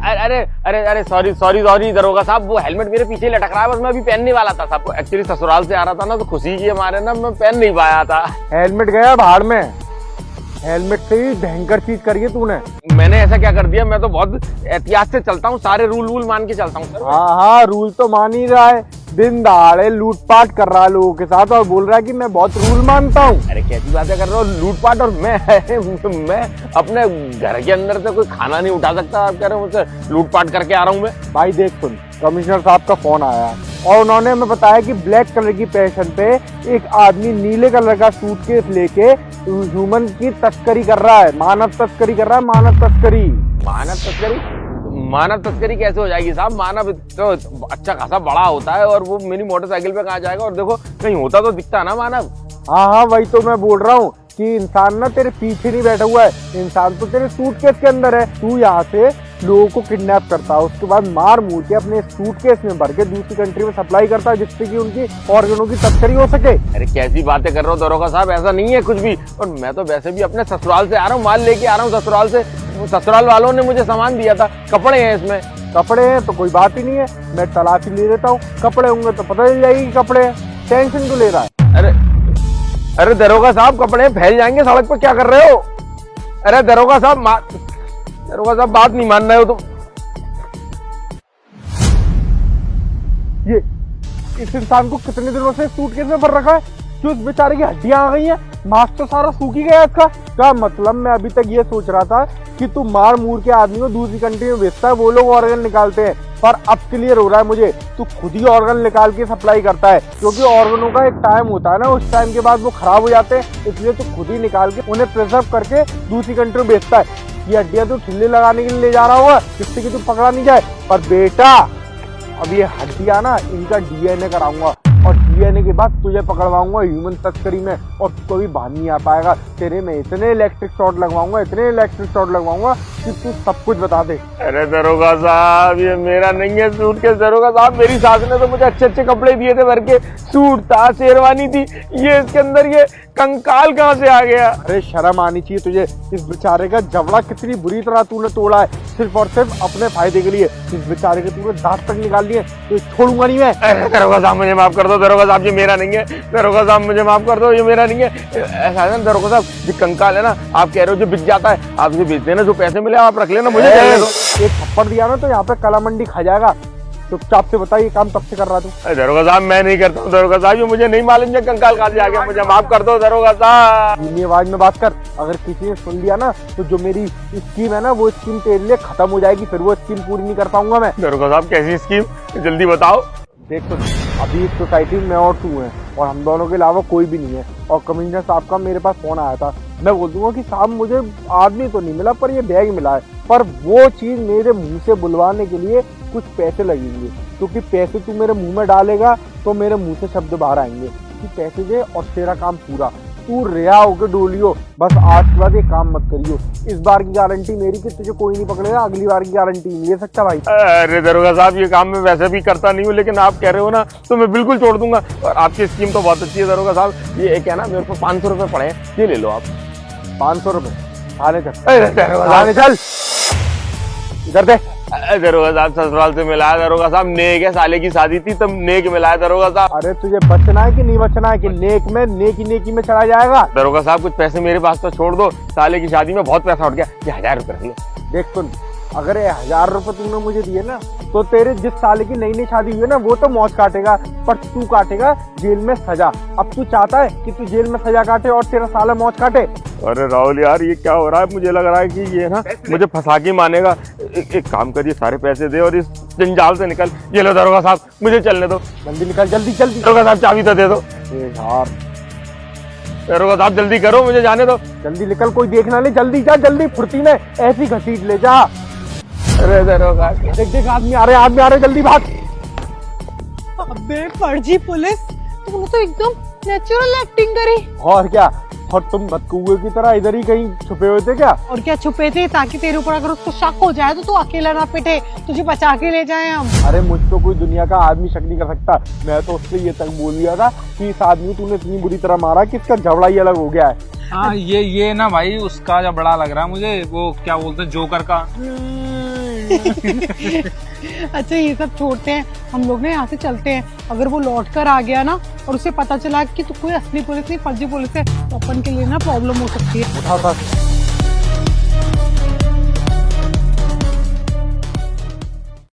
अरे अरे अरे सॉरी सॉरी सॉरी दरोगा साहब, वो हेलमेट मेरे पीछे लटक रहा है, बस मैं अभी पहनने वाला था साहब। एक्चुअली ससुराल से आ रहा था ना, तो खुशी की हमारे ना मैं पहन नहीं पाया था। हेलमेट गया भाड़ में, हेलमेट से ही भयंकर चीज करी है तूने। मैंने ऐसा क्या कर दिया? मैं तो बहुत एहतियात से चलता हूँ, सारे रूल वूल मान के चलता हूँ। हाँ, रूल तो मान ही रहा है। दिन दहाड़े लूटपाट कर रहा है लोगों के साथ और बोल रहा है कि मैं बहुत रूल मानता हूँ। अरे कैसी बातें कर रहे हो? लूटपाट? और मैं अपने घर के अंदर से कोई खाना नहीं उठा सकता, आप कह रहे हो मुझसे लूटपाट करके आ रहा हूँ मैं? भाई देख सुन, कमिश्नर साहब का फोन आया और उन्होंने हमें बताया कि ब्लैक कलर की पैशन पे एक आदमी नीले कलर का सूटकेस लेके ह्यूमन की तस्करी कर रहा है, मानव तस्करी कर रहा है, मानव तस्करी। मानव तस्करी? मानव तस्करी कैसे हो जाएगी साहब? मानव तो अच्छा खासा बड़ा होता है और वो मेरी मोटरसाइकिल पे कहाँ जाएगा? और देखो कहीं होता तो दिखता ना मानव। हाँ, वही तो मैं बोल रहा हूँ कि इंसान ना तेरे पीछे नहीं बैठा हुआ है, इंसान तो तेरे सूटकेस के अंदर है। तू यहाँ से लोगों को किडनैप करता है, उसके बाद मार मूर के अपने सूटकेस में भर के दूसरी कंट्री में सप्लाई करता है, जिससे कि उनकी ऑर्गनों की तस्करी हो सके। अरे कैसी बातें कर रहे हो दरोगा साहब, ऐसा नहीं है कुछ भी। और मैं तो वैसे भी अपने ससुराल से आ रहा हूँ, माल लेके आ रहा हूँ ससुराल से। ससुराल वालों ने मुझे सामान दिया था, कपड़े हैं इसमें। कपड़े हैं तो कोई बात ही नहीं है, मैं तलाशी ले लेता हूँ। कपड़े होंगे तो पता चल जाएगी कपड़े हैं, टेंशन क्यों ले रहा है? अरे दरोगा साहब, कपड़े फैल जाएंगे सड़क पर, क्या कर रहे हो? अरे दरोगा साहब बात नहीं मान रहे हो तुम। ये इस इंसान को कितने दिनों से सूटकेस में भर रखा है, जो इस बेचारे की हड्डियां आ गई हैं, मांस तो सारा सूख ही गया इसका। क्या मतलब, मैं अभी तक ये सोच रहा था कि तू मार मूर के आदमी को दूसरी कंट्री में बेचता है, वो लोग ऑर्गन निकालते हैं, पर अब क्लियर हो रहा है मुझे, तू खुद ही ऑर्गन निकाल के सप्लाई करता है। क्योंकि ऑर्गनों का एक टाइम होता है ना, उस टाइम के बाद वो खराब हो जाते हैं, इसलिए तू खुद ही निकाल के उन्हें प्रिजर्व करके दूसरी कंट्री में बेचता है। ये हड्डियां तू ठिल्ले लगाने के लिए ले जा रहा होगा, जिससे कि तू पकड़ा नहीं जाए। पर बेटा, अब ये हड्डियां ना, इनका डीएनए कराऊंगा और डीएनए के बाद तुझे पकड़वाऊंगा ह्यूमन तस्करी में, और कोई बाहर नहीं आ पाएगा। तेरे में इतने इलेक्ट्रिक शॉट लगवाऊंगा, इतने इलेक्ट्रिक शॉट लगवाऊंगा कि तू सब कुछ बता दे। अरे दरोगा साहब, ये मेरा नहीं है सूटकेस। दरोगा साहब, मेरी सास ने तो मुझे अच्छे अच्छे कपड़े दिए थे भर के, सूट था, शेरवानी थी, ये इसके अंदर ये कंकाल कहाँ से आ गया? अरे शर्म आनी चाहिए तुझे, इस बेचारे का जबड़ा कितनी बुरी तरह तूने तोड़ा है, सिर्फ और सिर्फ अपने फायदे के लिए। इस बेचारे के तूने दांत तक निकाल लिए, तो छोड़ूंगा नहीं मैं। अरे दरोगा साहब, मुझे माफ कर दो। दरोगा साहब, ये मेरा नहीं है। दरोगा साहब, मुझे माफ कर दो, ये मेरा नहीं है। ऐसा है ना दरोगा साहब, ये कंकाल है ना, आप कह रहे हो जो बिक जाता है, आप इसे बेच देना, जो पैसे मिले आप रख लेना, मुझे दे दो। एक थप्पड़ दिया ना तो यहाँ पे कला मंडी खा जाएगा। चुपचाप से बताइए, काम कब से कर रहा तू? दरोगा साहब, मैं नहीं करता हूँ दरोगा साहब, ये मुझे नहीं मालूम है कंकाल कहाँ से आ गया, मुझे माफ कर दो दरोगा साहब। धीमी आवाज में बात कर, अगर किसी ने सुन लिया ना तो जो मेरी स्कीम है ना, वो स्कीम तेरे लिए खत्म हो जाएगी, फिर वो स्कीम पूरी नहीं कर पाऊंगा मैं। दरोगा साहब, कैसी स्कीम, जल्दी बताओ। देख तो, अभी इस सोसाइटी में मैं और तू है, और हम दोनों के अलावा कोई भी नहीं है। और कमिश्नर साहब का मेरे पास फोन आया था, मैं बोल दूंगा कि साहब मुझे आदमी तो नहीं मिला, पर ये बैग मिला है, पर वो चीज मेरे मुंह से बुलवाने के लिए कुछ पैसे लगेंगे, क्योंकि पैसे तू मेरे मुंह में डालेगा तो मेरे मुंह से शब्द बाहर आएंगे कि पैसे दे और तेरा काम पूरा। तू रिहा होकर डोलियो, बस आज के बाद ये काम मत करियो। इस बार की गारंटी मेरी कि तुझे कोई नहीं पकड़ेगा, अगली बार की गारंटी नहीं ले सकता भाई। अरे दरोगा साहब, ये काम मैं वैसे भी करता नहीं हूँ, लेकिन आप कह रहे हो ना तो मैं बिल्कुल छोड़ दूंगा। और आपकी स्कीम तो बहुत अच्छी है दरोगा साहब। ये एक है ना, मेरे को 500 रुपए पड़े हैं, ये ले लो आप। 500 रुपए? आने चल, आने चल इधर दे। दरोगा साहब, ससुराल से मिला है दरोगा साहब, नेक है, साले की शादी थी तब नेक मिला है दरोगा साहब। अरे तुझे बचना है कि नहीं बचना है, कि नेक में नेकी में चला जाएगा? दरोगा साहब, कुछ पैसे मेरे पास तो छोड़ दो, साले की शादी में बहुत पैसा उठ गया, ये 1000 रुपए रख लो। देख सुन, अगर ये 1000 रुपए तूने मुझे दिए ना, तो तेरे जिस साले की नई नई शादी हुई है ना, वो तो मौज काटेगा, पर तू काटेगा जेल में सजा। अब तू चाहता है कि तू जेल में सजा काटे और तेरा साला मौज काटे? अरे राहुल यार, ये क्या हो रहा है? मुझे लग रहा है कि ये ना मुझे फंसा के मानेगा। एक काम करिए, सारे पैसे दे और इस जंजाल से निकल। ये लो दरोगा साहब, मुझे चलने दो। जल्दी निकल, जल्दी जल्दी। दरोगा साहब, चाबी तो दे दो। यार दरोगा साहब, जल्दी करो, मुझे जाने दो। जल्दी निकल, कोई देखना नहीं, जल्दी जा, जल्दी फुर्ती में ऐसी घसीट ले जा। अरे दरोगा, देख देख, आदमी आ रहे, जल्दी भाग। अबे फर्जी पुलिस, तुमने तो एकदम नेचुरल एक्टिंग करी। और क्या, और तुम बदकुए की तरह इधर ही कहीं छुपे हुए थे क्या? और क्या छुपे थे, ताकि तेरे ऊपर अगर उसको शक हो जाए तो तू अकेला ना पिटे, तुझे बचा के ले जाए हम। अरे मुझ तो कोई दुनिया का आदमी शक नहीं कर सकता। मैं तो उससे ये तक बोल दिया था कि इस आदमी तूने इतनी बुरी तरह मारा कि इसका जबड़ा ही अलग हो गया है। हाँ ये ना भाई उसका जो बड़ा लग रहा है मुझे, वो क्या बोलते हैं, जोकर का। अच्छा ये सब छोड़ते हैं, हम लोग ना यहाँ से चलते हैं। अगर वो लौट कर आ गया ना और उसे पता चला कि तू कोई असली पुलिस नहीं फर्जी पुलिस है, तो अपन के लिए ना प्रॉब्लम हो सकती है। उठा